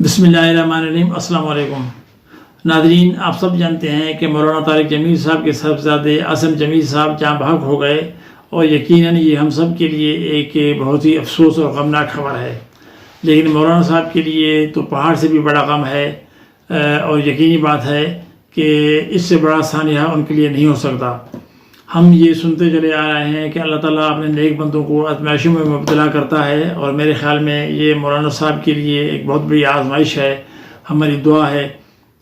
بسم اللہ الرحمن الرحیم۔ السلام علیکم ناظرین، آپ سب جانتے ہیں کہ مولانا طارق جمیل صاحب کے صاحبزادے عاصم جمیل صاحب جاں بحق ہو گئے، اور یقیناً یہ ہم سب کے لیے ایک بہت ہی افسوس اور غمناک خبر ہے، لیکن مولانا صاحب کے لیے تو پہاڑ سے بھی بڑا غم ہے، اور یقینی بات ہے کہ اس سے بڑا سانحہ ان کے لیے نہیں ہو سکتا۔ ہم یہ سنتے چلے آ رہے ہیں کہ اللہ تعالیٰ اپنے نیک بندوں کو آزمائشوں میں مبتلا کرتا ہے، اور میرے خیال میں یہ مولانا صاحب کے لیے ایک بہت بڑی آزمائش ہے۔ ہماری دعا ہے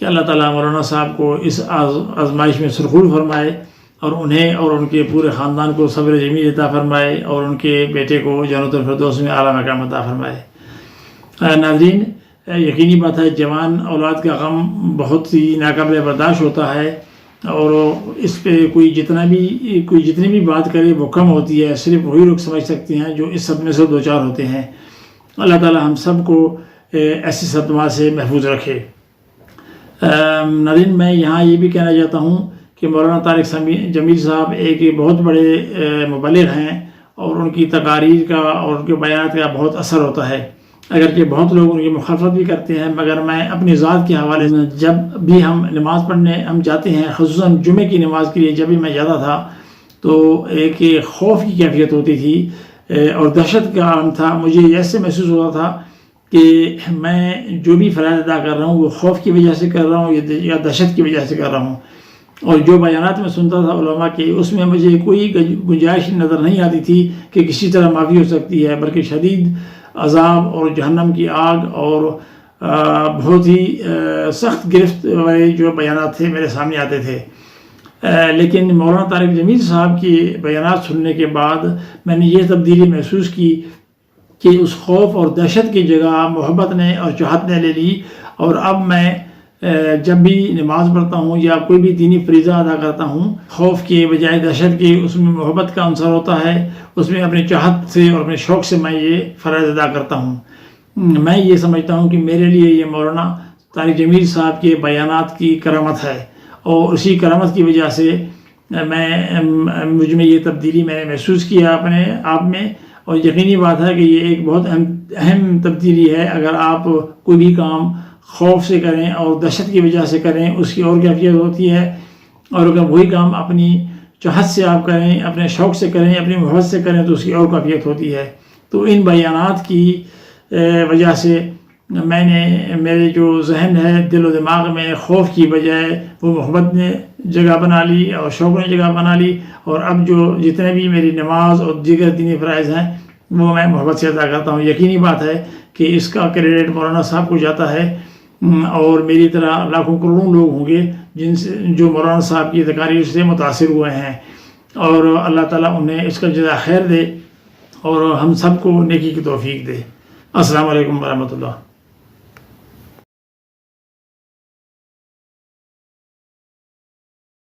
کہ اللہ تعالیٰ مولانا صاحب کو اس آزمائش میں سرخرو فرمائے، اور انہیں اور ان کے پورے خاندان کو صبر جمیل عطا فرمائے، اور ان کے بیٹے کو جنت الفردوس میں اعلیٰ مقام عطا فرمائے۔ ناظرین، یقینی بات ہے جوان اولاد کا غم بہت ہی ناقابل برداشت ہوتا ہے، اور اس پہ کوئی جتنی بھی بات کرے وہ کم ہوتی ہے۔ صرف وہی لوگ سمجھ سکتے ہیں جو اس صدمے سے دوچار ہوتے ہیں۔ اللہ تعالی ہم سب کو ایسی صدمات سے محفوظ رکھے۔ ناظرین، میں یہاں یہ بھی کہنا چاہتا ہوں کہ مولانا طارق جمیل صاحب ایک بہت بڑے مبلغ ہیں، اور ان کی تقاریر کا اور ان کے بیانات کا بہت اثر ہوتا ہے، اگرچہ بہت لوگ ان کی مخالفت بھی کرتے ہیں، مگر میں اپنی ذات کے حوالے سے جب بھی ہم نماز پڑھنے ہم جاتے ہیں، خصوصاً جمعے کی نماز کے لیے جب بھی میں جاتا تھا، تو ایک خوف کی کیفیت ہوتی تھی اور دہشت کا عالم تھا۔ مجھے ایسے محسوس ہوتا تھا کہ میں جو بھی فرائض ادا کر رہا ہوں وہ خوف کی وجہ سے کر رہا ہوں یا دہشت کی وجہ سے کر رہا ہوں، اور جو بیانات میں سنتا تھا علماء کے، اس میں مجھے کوئی گنجائش نظر نہیں آتی تھی کہ کسی طرح معافی ہو سکتی ہے، بلکہ شدید عذاب اور جہنم کی آگ اور بہت ہی سخت گرفت والے جو بیانات تھے میرے سامنے آتے تھے۔ لیکن مولانا طارق جمیل صاحب کی بیانات سننے کے بعد میں نے یہ تبدیلی محسوس کی کہ اس خوف اور دہشت کی جگہ محبت نے اور چاہت نے لے لی، اور اب میں جب بھی نماز پڑھتا ہوں یا کوئی بھی دینی فریضہ ادا کرتا ہوں، خوف کے بجائے دہشت کے اس میں محبت کا عنصر ہوتا ہے، اس میں اپنی چاہت سے اور اپنے شوق سے میں یہ فرائض ادا کرتا ہوں۔ میں یہ سمجھتا ہوں کہ میرے لیے یہ مولانا طارق جمیل صاحب کے بیانات کی کرامت ہے، اور اسی کرامت کی وجہ سے مجھ میں یہ تبدیلی میں نے محسوس کیا اپنے آپ میں، اور یقینی بات ہے کہ یہ ایک بہت اہم تبدیلی ہے۔ اگر آپ کوئی بھی کام خوف سے کریں اور دہشت کی وجہ سے کریں، اس کی اور کیفیت ہوتی ہے، اور اگر وہی کام اپنی چاہت سے آپ کریں، اپنے شوق سے کریں، اپنی محبت سے کریں، تو اس کی اور کیفیت ہوتی ہے۔ تو ان بیانات کی وجہ سے میرے جو ذہن ہے، دل و دماغ میں خوف کی بجائے وہ محبت نے جگہ بنا لی اور شوق نے جگہ بنا لی، اور اب جو جتنے بھی میری نماز اور دیگر دینی فرائض ہیں وہ میں محبت سے ادا کرتا ہوں۔ یقینی بات ہے کہ اس کا کریڈٹ مولانا صاحب کو جاتا ہے، اور میری طرح لاکھوں کروڑوں لوگ ہوں گے جو مولانا صاحب کی تقاریر سے متاثر ہوئے ہیں، اور اللہ تعالیٰ انہیں اس کا جزا خیر دے اور ہم سب کو نیکی کی توفیق دے۔ السلام علیکم ورحمۃ اللہ۔